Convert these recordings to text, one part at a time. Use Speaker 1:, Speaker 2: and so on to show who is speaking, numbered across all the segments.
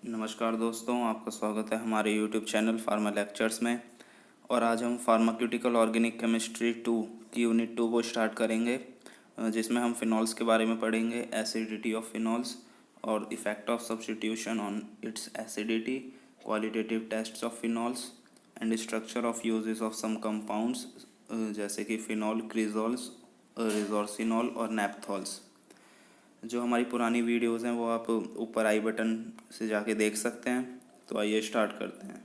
Speaker 1: नमस्कार दोस्तों, आपका स्वागत है हमारे YouTube चैनल फार्मा लेक्चर्स में। और आज हम फार्माक्यूटिकल ऑर्गेनिक केमिस्ट्री 2 की यूनिट 2 को स्टार्ट करेंगे, जिसमें हम फिनॉल्स के बारे में पढ़ेंगे, एसिडिटी ऑफ फिनॉल्स और effect of substitution on its acidity, qualitative tests of phenols and structure of uses of some compounds जैसे कि फिनॉल, क्रिजोल्स, रिजोर्सिनॉल और नेप्थॉल्स। जो हमारी पुरानी वीडियोज़ हैं वो आप ऊपर आई बटन से जाके देख सकते हैं। तो आइए स्टार्ट करते हैं।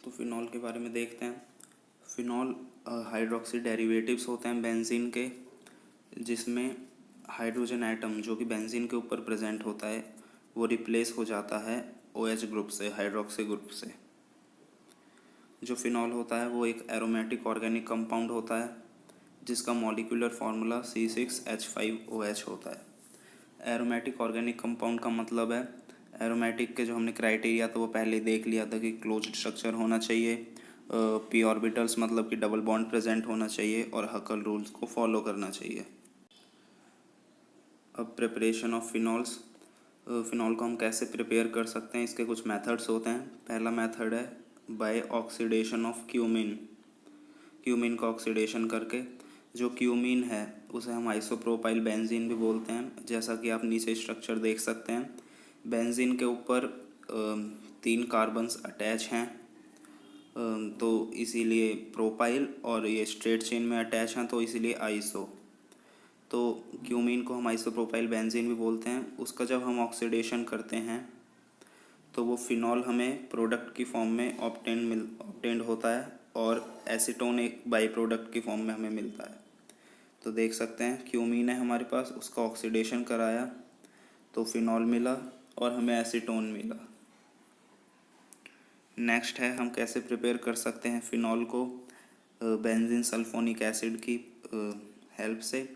Speaker 1: तो फिनॉल के बारे में देखते हैं। फिनॉल हाइड्रोक्सी डेरिवेटिव्स होते हैं बेंजीन के, जिसमें हाइड्रोजन एटम जो कि बेंजीन के ऊपर प्रेजेंट होता है वो रिप्लेस हो जाता है OH ग्रुप से, हाइड्रोक्सी ग्रुप से। जो फिनॉल होता है वो एक एरोमेटिक ऑर्गेनिक कंपाउंड होता है जिसका मॉलिक्यूलर फार्मूला C6H5OH होता है। एरोमेटिक ऑर्गेनिक कंपाउंड का मतलब है, एरोमेटिक के जो हमने क्राइटेरिया तो वो पहले देख लिया था कि क्लोज्ड स्ट्रक्चर होना चाहिए, p ऑर्बिटल्स मतलब कि डबल बॉन्ड प्रेजेंट होना चाहिए और हकल रूल्स को फॉलो करना चाहिए। अब प्रिपरेशन ऑफ फिनॉल्स। फिनॉल को हम कैसे प्रिपेयर कर सकते हैं, इसके कुछ मेथड्स होते हैं। पहला मेथड है by oxidation of cumene. Cumene का ऑक्सीडेशन करके, जो क्यूमीन है उसे हम आइसोप्रोपाइल बेंजीन भी बोलते हैं। जैसा कि आप नीचे स्ट्रक्चर देख सकते हैं, बेंजीन के ऊपर 3 कार्बन्स अटैच हैं, तो इसीलिए प्रोपाइल, और ये स्ट्रेट चेन में अटैच हैं तो इसीलिए आइसो। तो क्यूमीन को हम आइसोप्रोपाइल बेंजीन भी बोलते हैं। उसका जब हम ऑक्सीडेशन करते हैं तो वो फिनॉल हमें प्रोडक्ट की फॉर्म में ऑब्टेंड होता है और एसीटोन एक बाई प्रोडक्ट की फॉर्म में हमें मिलता है। तो देख सकते हैं क्यूमीन है हमारे पास, उसका ऑक्सीडेशन कराया तो फिनॉल मिला और हमें एसीटोन मिला। नेक्स्ट है हम कैसे प्रिपेयर कर सकते हैं फिनॉल को बेंजीन सल्फोनिक एसिड की हेल्प से।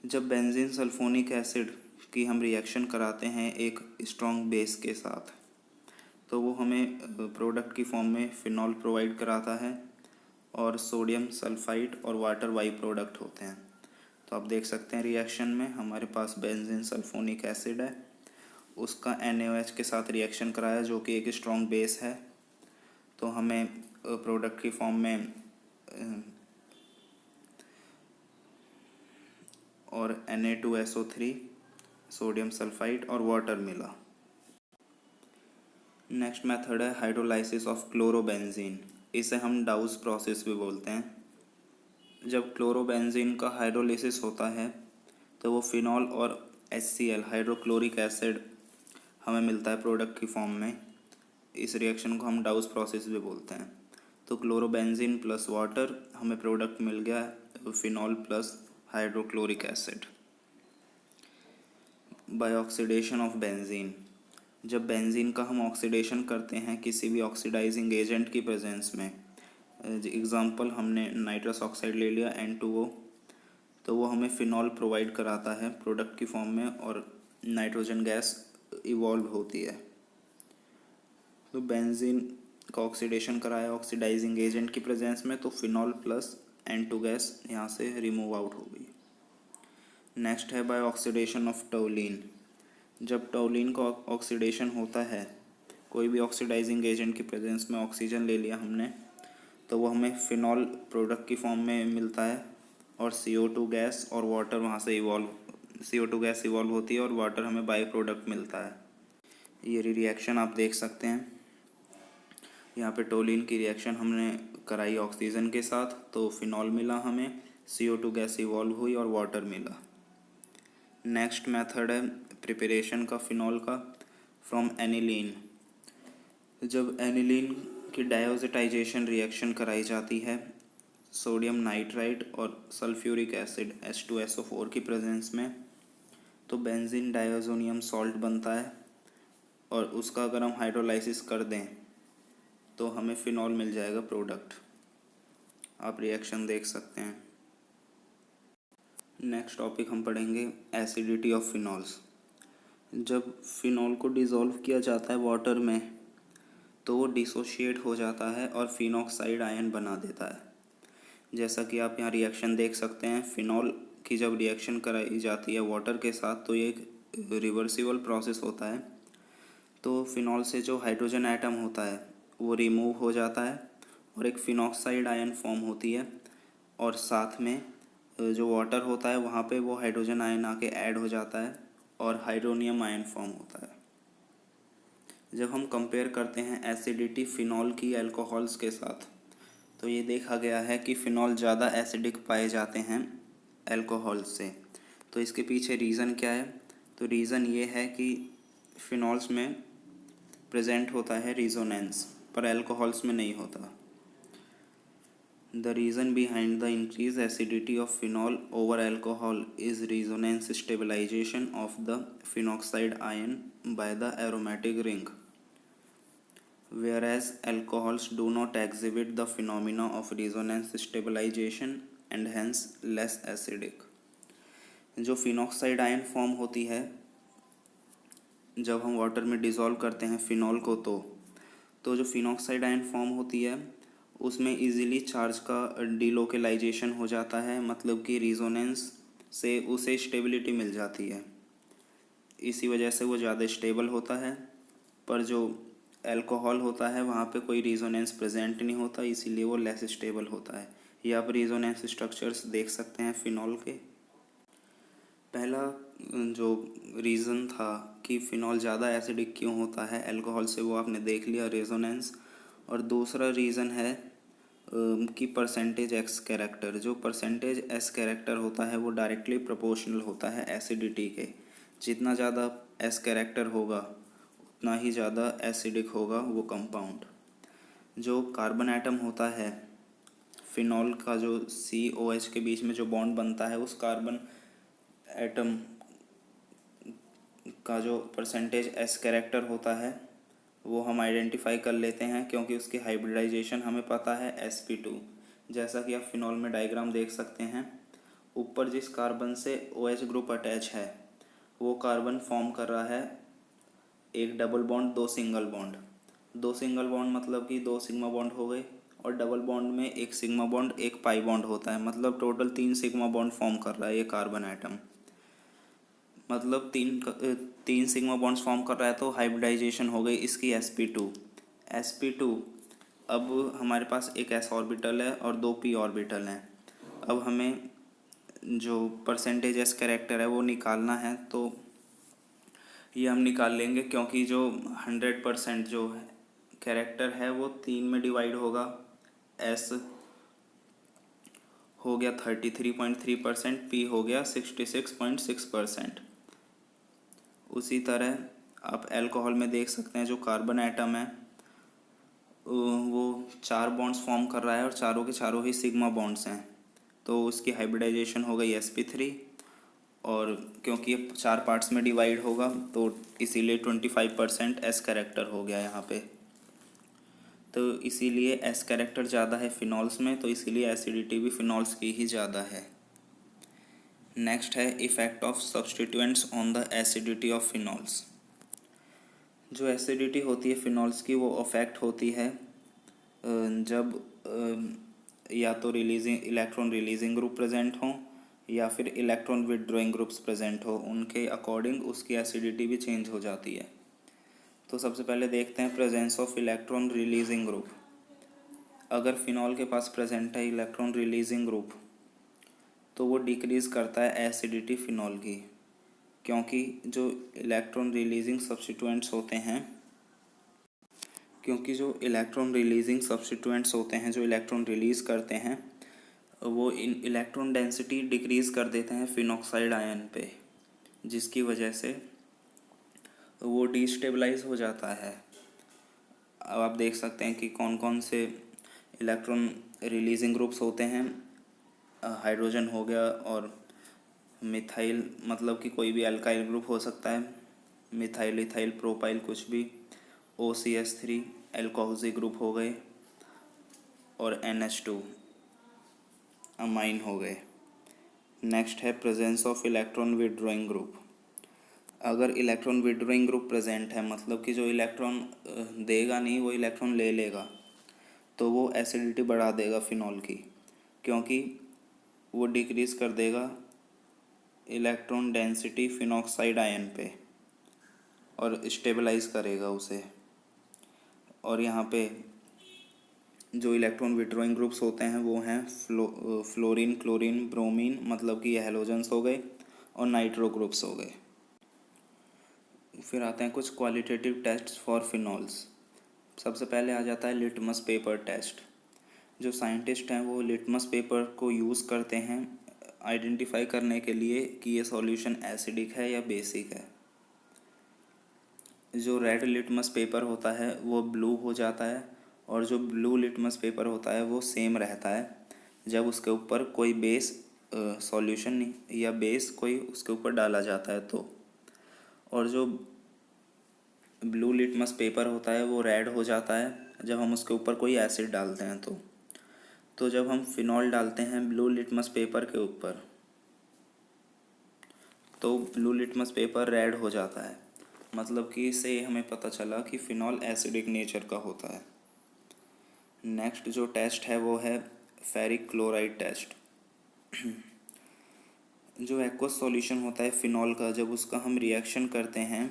Speaker 1: जब बेंजीन सल्फोनिक एसिड की हम रिएक्शन कराते हैं एक स्ट्रॉन्ग बेस के साथ, तो वो हमें प्रोडक्ट की फॉर्म में फिनॉल प्रोवाइड कराता है और सोडियम सल्फाइड और वाटर बाई प्रोडक्ट होते हैं। तो आप देख सकते हैं रिएक्शन में हमारे पास बेंजीन सल्फोनिक एसिड है, उसका NaOH के साथ रिएक्शन कराया जो कि एक स्ट्रॉन्ग बेस है, तो हमें प्रोडक्ट की फॉर्म में और Na2SO3, सोडियम सल्फाइड और वाटर मिला। नेक्स्ट मेथड है हाइड्रोलाइसिस ऑफ क्लोरोबेंजीन। इसे हम डाउस प्रोसेस भी बोलते हैं। जब क्लोरोबेंजीन का हाइड्रोलाइसिस होता है तो वो फिनॉल और HCl, हाइड्रोक्लोरिक एसिड, हमें मिलता है प्रोडक्ट की फॉर्म में। इस रिएक्शन को हम डाउस प्रोसेस भी बोलते हैं। तो क्लोरोबेंजीन प्लस वाटर, हमें प्रोडक्ट मिल गया phenol plus hydrochloric acid. By oxidation of benzene. जब बेंजीन का हम ऑक्सीडेशन करते हैं किसी भी ऑक्सीडाइजिंग एजेंट की प्रेजेंस में, एग्जांपल हमने नाइट्रस ऑक्साइड ले लिया N2O, तो वो हमें फिनॉल प्रोवाइड कराता है प्रोडक्ट की फॉर्म में और नाइट्रोजन गैस इवॉल्व होती है। तो बेंजीन का ऑक्सीडेशन कराया ऑक्सीडाइजिंग एजेंट की प्रेजेंस में, तो फिनॉल प्लस N2 गैस यहाँ से रिमूव आउट हो गई। नेक्स्ट है बाय ऑक्सीडेशन ऑफ टोलिन। जब टोलिन का ऑक्सीडेशन होता है, कोई भी ऑक्सीडाइजिंग एजेंट की प्रेजेंस में ऑक्सीजन ले लिया हमने, तो वो हमें फिनॉल प्रोडक्ट की फॉर्म में मिलता है और CO2 गैस और वाटर वहाँ से CO2 गैस इवॉल्व होती है और वाटर हमें बाई प्रोडक्ट मिलता है। ये रिएक्शन आप देख सकते हैं, यहाँ पे टोलिन की रिएक्शन हमने कराई ऑक्सीजन के साथ तो फिनॉल मिला हमें, CO2 गैस इवॉल्व हुई और वाटर मिला। नेक्स्ट मेथड है प्रिपरेशन का फिनॉल का फ्रॉम एनिलीन। जब एनिलीन की डायोजेटाइजेशन रिएक्शन कराई जाती है सोडियम नाइट्राइड और सल्फ्यूरिक एसिड H2SO4 की प्रेजेंस में, तो बेंजीन डायोजोनियम सॉल्ट बनता है और उसका अगर हम हाइड्रोलाइसिस कर दें तो हमें फिनॉल मिल जाएगा प्रोडक्ट। आप रिएक्शन देख सकते हैं। नेक्स्ट टॉपिक हम पढ़ेंगे एसिडिटी ऑफ फिनॉल्स। जब फिनॉल को डिज़ोल्व किया जाता है वाटर में तो वो डिसोशिएट हो जाता है और फिनॉक्साइड आयन बना देता है। जैसा कि आप यहाँ रिएक्शन देख सकते हैं, फिनॉल की जब रिएक्शन कराई जाती है वाटर के साथ तो ये एक रिवर्सिबल प्रोसेस होता है। तो फिनॉल से जो हाइड्रोजन एटम होता है वो रिमूव हो जाता है और एक फिनॉक्साइड आयन फॉर्म होती है, और साथ में जो वाटर होता है वहाँ पे वो हाइड्रोजन आयन आके ऐड हो जाता है और हाइड्रोनियम आयन फॉर्म होता है। जब हम कंपेयर करते हैं एसिडिटी फिनॉल की अल्कोहल्स के साथ, तो ये देखा गया है कि फ़िनॉल ज़्यादा एसिडिक पाए जाते हैं अल्कोहल से। तो इसके पीछे रीज़न क्या है? तो रीज़न ये है कि फ़िनॉल्स में प्रेजेंट होता है रिजोनेंस, पर अल्कोहल्स में नहीं होता। The reason behind the increase acidity of phenol over alcohol is resonance stabilization of the phenoxide ion by the aromatic ring, whereas alcohols do not exhibit the phenomena of resonance stabilization and hence less acidic। जो phenoxide ion form होती है जब हम water में dissolve करते हैं phenol को, तो जो फिनॉक्साइड आयन फॉर्म होती है उसमें इजीली चार्ज का डिलोकेलाइजेशन हो जाता है, मतलब कि रिजोनेंस से उसे स्टेबिलिटी मिल जाती है, इसी वजह से वो ज़्यादा स्टेबल होता है। पर जो अल्कोहल होता है वहाँ पे कोई रिजोनेंस प्रेजेंट नहीं होता, इसीलिए वो लेस स्टेबल होता है। ये आप रिजोनेंस स्ट्रक्चर्स देख सकते हैं फिनॉल के। पहला जो रीज़न था कि फ़िनॉल ज़्यादा एसिडिक क्यों होता है अल्कोहल से, वो आपने देख लिया, रेजोनेंस। और दूसरा रीज़न है कि परसेंटेज एक्स कैरेक्टर। जो परसेंटेज एस कैरेक्टर होता है वो डायरेक्टली प्रोपोर्शनल होता है एसिडिटी के। जितना ज़्यादा एस कैरेक्टर होगा उतना ही ज़्यादा एसिडिक होगा वो कंपाउंड। जो कार्बन एटम होता है फिनॉल का, जो COH के बीच में जो बॉन्ड बनता है, उस कार्बन एटम का जो परसेंटेज एस कैरेक्टर होता है वो हम आइडेंटिफाई कर लेते हैं, क्योंकि उसकी हाइब्रिडाइजेशन हमें पता है sp2। जैसा कि आप फिनॉल में डायग्राम देख सकते हैं, ऊपर जिस कार्बन से OH ग्रुप अटैच है वो कार्बन फॉर्म कर रहा है एक डबल बॉन्ड, दो सिंगल बॉन्ड। दो सिंगल बॉन्ड मतलब कि दो सिग्मा बॉन्ड हो गए, और डबल बॉन्ड में एक सिग्मा बॉन्ड एक पाई बॉन्ड होता है, मतलब टोटल 3 सिग्मा बॉन्ड फॉर्म कर रहा है ये कार्बन एटम। मतलब तीन सिग्मा बॉन्ड्स फॉर्म कर रहा है, तो हाइब्रिडाइजेशन हो गई इसकी sp2। अब हमारे पास एक s ऑर्बिटल है और दो p ऑर्बिटल हैं। अब हमें जो परसेंटेज s कैरेक्टर है वो निकालना है, तो ये हम निकाल लेंगे, क्योंकि जो 100% जो कैरेक्टर है वो 3 में डिवाइड होगा। s हो गया 33.3%, p हो गया 66.6%। उसी तरह आप अल्कोहल में देख सकते हैं जो कार्बन एटम है वो 4 बॉन्ड्स फॉर्म कर रहा है और चारों के चारों ही सिग्मा बॉन्ड्स हैं, तो उसकी हाइब्रिडाइजेशन हो गई sp3। और क्योंकि ये 4 पार्ट्स में डिवाइड होगा तो इसीलिए 25% एस कैरेक्टर हो गया यहाँ पे। तो इसीलिए एस कैरेक्टर ज़्यादा है फिनॉल्स में, तो इसीलिए एसिडिटी भी फिनॉल्स की ही ज़्यादा है। नेक्स्ट है effect of substituents on the acidity of phenols. जो एसिडिटी होती है फिनॉल्स की वो अफेक्ट होती है जब या तो इलेक्ट्रॉन रिलीजिंग ग्रुप प्रेजेंट हों या फिर इलेक्ट्रॉन विदड्रॉइंग ग्रुप्स प्रेजेंट हो, उनके अकॉर्डिंग उसकी एसिडिटी भी चेंज हो जाती है। तो सबसे पहले देखते हैं presence of electron releasing group. अगर फिनॉल के पास प्रेजेंट है इलेक्ट्रॉन रिलीजिंग ग्रुप तो वो डिक्रीज़ करता है एसिडिटी फिनॉल की, क्योंकि जो इलेक्ट्रॉन रिलीजिंग सब्स्टिट्यूएंट्स होते हैं जो इलेक्ट्रॉन रिलीज़ करते हैं, वो इन इलेक्ट्रॉन डेंसिटी डिक्रीज़ कर देते हैं फिनॉक्साइड आयन पे, जिसकी वजह से वो डिस्टेबलाइज हो जाता है। अब आप देख सकते हैं कि कौन कौन से इलेक्ट्रॉन रिलीजिंग ग्रुप्स होते हैं। हाइड्रोजन हो गया, और मिथाइल मतलब कि कोई भी अल्काइल ग्रुप हो सकता है, मिथाइल इथाइल प्रोपाइल कुछ भी, OCH3 एल्कोहॉक्सी ग्रुप हो गए, और NH2 अमाइन हो गए। नेक्स्ट है presence of electron withdrawing group. अगर इलेक्ट्रॉन विदड्रॉइंग ग्रुप प्रेजेंट है, मतलब कि जो इलेक्ट्रॉन देगा नहीं वो इलेक्ट्रॉन ले लेगा, तो वो एसिडिटी बढ़ा देगा फिनॉल की, क्योंकि वो डिक्रीज़ कर देगा इलेक्ट्रॉन डेंसिटी फिनॉक्साइड आयन पे। और स्टेबलाइज करेगा उसे। और यहाँ पे जो इलेक्ट्रॉन विड्रॉइंग ग्रुप्स होते हैं वो हैं फ्लोरीन, क्लोरीन, ब्रोमीन, मतलब कि ये हैलोजेंस हो गए, और नाइट्रो ग्रुप्स हो गए। फिर आते हैं कुछ क्वालिटेटिव टेस्ट्स फॉर फिनॉल्स। सबसे पहले आ जाता है लिटमस पेपर टेस्ट। जो साइंटिस्ट हैं वो लिटमस पेपर को यूज़ करते हैं आइडेंटिफाई करने के लिए कि ये सॉल्यूशन एसिडिक है या बेसिक है। जो रेड लिटमस पेपर होता है वो ब्लू हो जाता है, और जो ब्लू लिटमस पेपर होता है वो सेम रहता है जब उसके ऊपर कोई बेस सॉल्यूशन या बेस कोई उसके ऊपर डाला जाता है तो। और जो ब्लू लिटमस पेपर होता है वो रेड हो जाता है जब हम उसके ऊपर कोई एसिड डालते हैं तो जब हम फिनॉल डालते हैं ब्लू लिटमस पेपर के ऊपर तो ब्लू लिटमस पेपर रेड हो जाता है, मतलब कि इससे हमें पता चला कि फिनॉल एसिडिक नेचर का होता है। नेक्स्ट जो टेस्ट है वो है फेरिक क्लोराइड टेस्ट। जो एक्वस सॉल्यूशन होता है फिनॉल का, जब उसका हम रिएक्शन करते हैं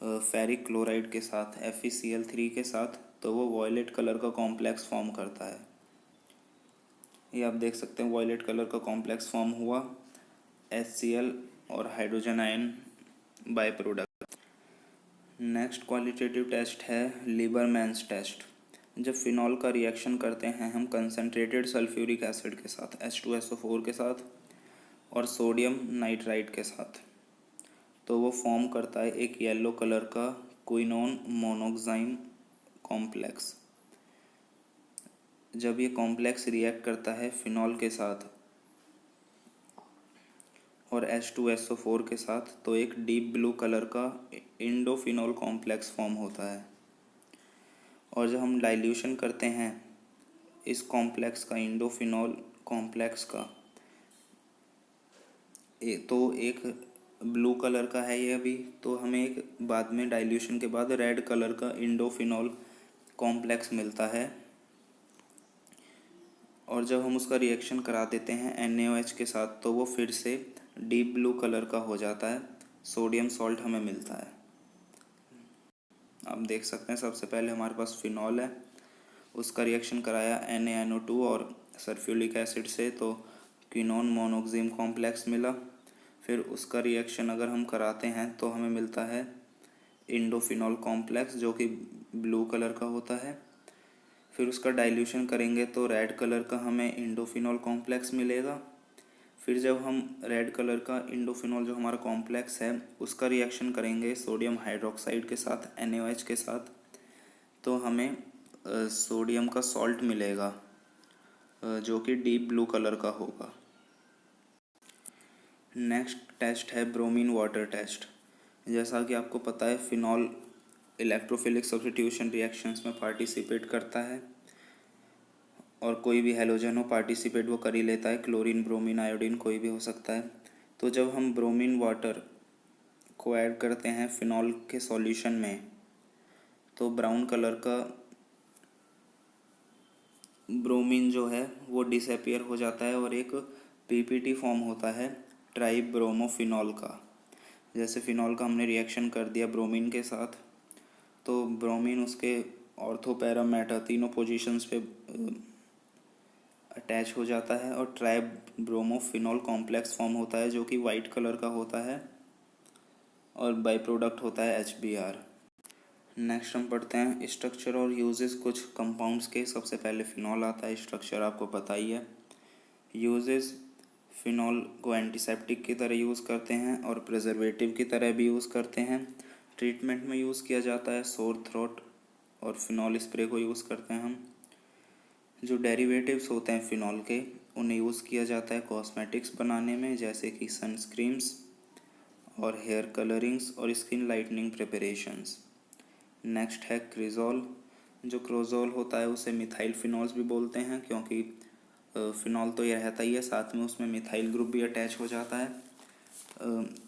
Speaker 1: फेरिक क्लोराइड के साथ FeCl3 के साथ, तो वो वॉयलेट कलर का कॉम्प्लेक्स फॉर्म करता है। ये आप देख सकते हैं वॉयलेट कलर का कॉम्प्लेक्स फॉर्म हुआ, HCl और hydrogen ion byproduct. Next qualitative test है लीबरमैन्स टेस्ट। जब फिनॉल का रिएक्शन करते हैं हम कंसनट्रेटेड सल्फ्यूरिक एसिड के साथ H2SO4 के साथ और सोडियम नाइट्राइड के साथ, तो वो फॉर्म करता है एक येलो कलर का क्विनोन मोनोक्साइम कॉम्प्लेक्स। जब ये कॉम्प्लेक्स रिएक्ट करता है फिनॉल के साथ और H2SO4 के साथ, तो एक डीप ब्लू कलर का इंडोफिनॉल कॉम्प्लेक्स फॉर्म होता है। और जब हम डाइल्यूशन करते हैं इस कॉम्प्लेक्स का, इंडोफिनॉल कॉम्प्लेक्स का, तो एक ब्लू कलर का है ये अभी, तो हमें एक बाद में डाइल्यूशन के बाद रेड कलर का इंडोफिनॉल कॉम्प्लेक्स मिलता है। और जब हम उसका रिएक्शन करा देते हैं NaOH के साथ तो वो फिर से डीप ब्लू कलर का हो जाता है, सोडियम सॉल्ट हमें मिलता है। आप देख सकते हैं सबसे पहले हमारे पास फिनॉल है, उसका रिएक्शन कराया NaNO2 और सल्फ्यूरिक एसिड से, तो क्विनोन मोनोक्साइम कॉम्प्लेक्स मिला। फिर उसका रिएक्शन अगर हम कराते हैं तो हमें मिलता है इंडोफिनॉल कॉम्प्लेक्स जो कि ब्लू कलर का होता है। फिर उसका डाइल्यूशन करेंगे तो रेड कलर का हमें इंडोफिनॉल कॉम्प्लेक्स मिलेगा। फिर जब हम रेड कलर का इंडोफिनॉल जो हमारा कॉम्प्लेक्स है उसका रिएक्शन करेंगे सोडियम हाइड्रोक्साइड के साथ NaOH के साथ, तो हमें सोडियम का सॉल्ट मिलेगा जो कि डीप ब्लू कलर का होगा। नेक्स्ट टेस्ट है ब्रोमीन वाटर टेस्ट। जैसा कि आपको पता है फिनॉल इलेक्ट्रोफिलिक सब्स्टिट्यूशन रिएक्शंस में पार्टिसिपेट करता है, और कोई भी हैलोजन हो पार्टिसिपेट वो कर ही लेता है, क्लोरीन, ब्रोमीन, आयोडीन कोई भी हो सकता है। तो जब हम ब्रोमीन वाटर को ऐड करते हैं फिनॉल के सॉल्यूशन में तो ब्राउन कलर का ब्रोमीन जो है वो डिसअपियर हो जाता है और एक PPT फॉर्म होता है ट्राई ब्रोमोफिनॉल का। जैसे फिनॉल का हमने रिएक्शन कर दिया ब्रोमीन के साथ, तो ब्रोमीन उसके ऑर्थो, पैरा, मेटा तीनों पोजीशंस पे अटैच हो जाता है और ट्राई ब्रोमोफिनॉल कॉम्प्लेक्स फॉर्म होता है जो कि वाइट कलर का होता है और बाई प्रोडक्ट होता है HBr। नेक्स्ट हम पढ़ते हैं स्ट्रक्चर और यूजेस कुछ कंपाउंड्स के। सबसे पहले फिनॉल आता है, स्ट्रक्चर आपको पता ही है। यूजेस, फिनॉल को एंटीसेप्टिक की तरह यूज़ करते हैं और प्रिजर्वेटिव की तरह भी यूज़ करते हैं। ट्रीटमेंट में यूज़ किया जाता है सोर थ्रोट और फिनॉल स्प्रे को यूज़ करते हैं हम। जो डेरिवेटिव्स होते हैं फिनॉल के उन्हें यूज़ किया जाता है कॉस्मेटिक्स बनाने में, जैसे कि सनस्क्रीम्स और हेयर कलरिंग्स और स्किन लाइटनिंग प्रिपरेशंस। नेक्स्ट है क्रिजोल। जो क्रोजोल होता है उसे मिथाइल फिनॉल्स भी बोलते हैं, क्योंकि फिनॉल तो ये रहता ही है, साथ में उसमें मिथाइल ग्रुप भी अटैच हो जाता है।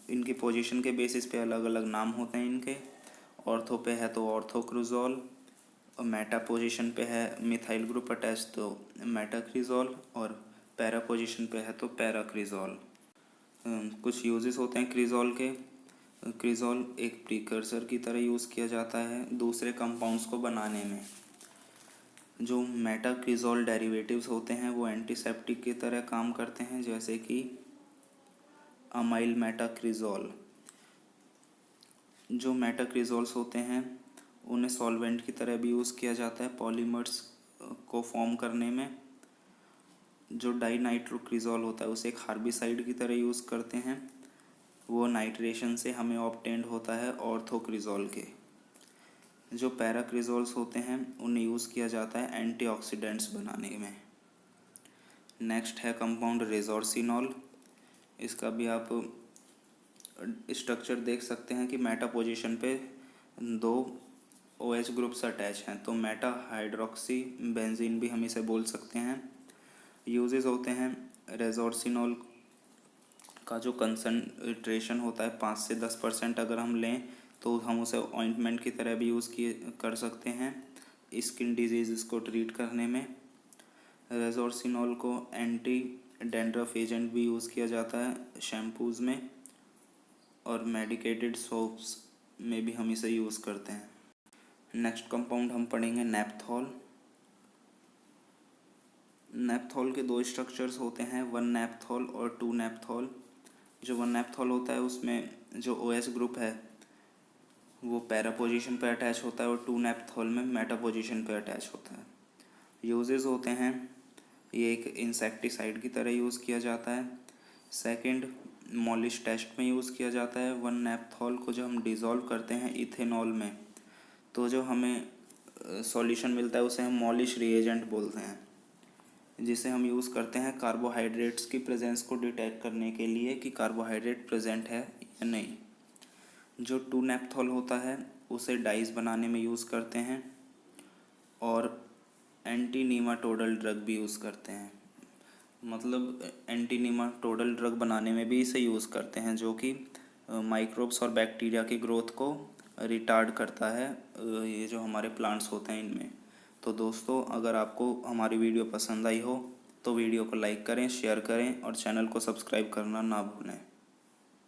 Speaker 1: इनकी पोजीशन के बेसिस पे अलग अलग नाम होते हैं इनके। ऑर्थो पे है तो ऑर्थोक्रिजोल, और मेटा पोजीशन पे है मिथाइल ग्रुप अटैच तो मेटाक्रिजोल, और पैरा पोजीशन पे है तो पैराक्रिजोल। कुछ यूजेस होते हैं क्रिजोल के। क्रिजोल एक प्रीकर्सर की तरह यूज़ किया जाता है दूसरे कंपाउंड्स को बनाने में। जो मेटाक्रिजोल डेरिवेटिव्स होते हैं वो एंटीसेप्टिक की तरह काम करते हैं, जैसे कि अमाइल मेटाक्रिजोल। जो मेटाक्रिजोल्स होते हैं उन्हें सॉल्वेंट की तरह भी यूज़ किया जाता है पॉलीमर्स को फॉर्म करने में। जो डाइनाइट्रोक्रिजोल होता है उसे एक हार्बिसाइड की तरह यूज़ करते हैं, वो नाइट्रेशन से हमें ऑब्टेंड होता है ऑर्थोक्रिजोल के। जो पैराक्रिजोल्स होते हैं उन्हें यूज़ किया जाता है एंटीऑक्सीडेंट्स बनाने में। नेक्स्ट है कंपाउंड रेजोर्सिनॉल। इसका भी आप स्ट्रक्चर देख सकते हैं कि मेटा पोजीशन पे 2 OH ग्रुप्स अटैच हैं, तो मेटा हाइड्रोक्सी बेंजीन भी हम इसे बोल सकते हैं। यूजेस होते हैं रेजोर्सिनॉल का जो कंसंट्रेशन होता है 5 से 10% अगर हम लें तो हम उसे ऑइंटमेंट की तरह भी यूज़ कर सकते हैं स्किन डिजीज़ को ट्रीट करने में। रेजोर्सिनॉल को एंटी डैंड्रफ एजेंट भी यूज़ किया जाता है शैम्पूज़ में, और मेडिकेटेड सोप्स में भी हम इसे यूज़ करते हैं। नेक्स्ट कंपाउंड हम पढ़ेंगे नेपथॉल। नेपथॉल के 2 स्ट्रक्चर्स होते हैं, 1 नेपथॉल और 2 नेपथॉल। जो 1 नेपथॉल होता है उसमें जो OH ग्रुप है वो पैरा पोजीशन पे अटैच होता है और 2 नेपथॉल में मेटा पोजीशन पे अटैच होता है। यूजेस होते हैं ये एक इंसेक्टिसाइड की तरह यूज़ किया जाता है। सेकंड, मॉलिश टेस्ट में यूज़ किया जाता है। 1 नेपथॉल को जब हम डिज़ोल्व करते हैं इथेनॉल में तो जो हमें सॉल्यूशन मिलता है उसे हम मॉलिश रिएजेंट बोलते हैं, जिसे हम यूज़ करते हैं कार्बोहाइड्रेट्स की प्रेजेंस को डिटेक्ट करने के लिए कि कार्बोहाइड्रेट प्रेजेंट है या नहीं। जो 2 नेपथॉल होता है उसे डाइस बनाने में यूज़ करते हैं और एंटी नीमाटोडल ड्रग भी यूज़ करते हैं। मतलब एंटी नीमाटोडल ड्रग बनाने में भी इसे यूज़ करते हैं, जो कि माइक्रोब्स और बैक्टीरिया की ग्रोथ को रिटार्ड करता है ये जो हमारे प्लांट्स होते हैं इनमें। तो दोस्तों, अगर आपको हमारी वीडियो पसंद आई हो तो वीडियो को लाइक करें, शेयर करें और चैनल को सब्सक्राइब करना ना भूलें।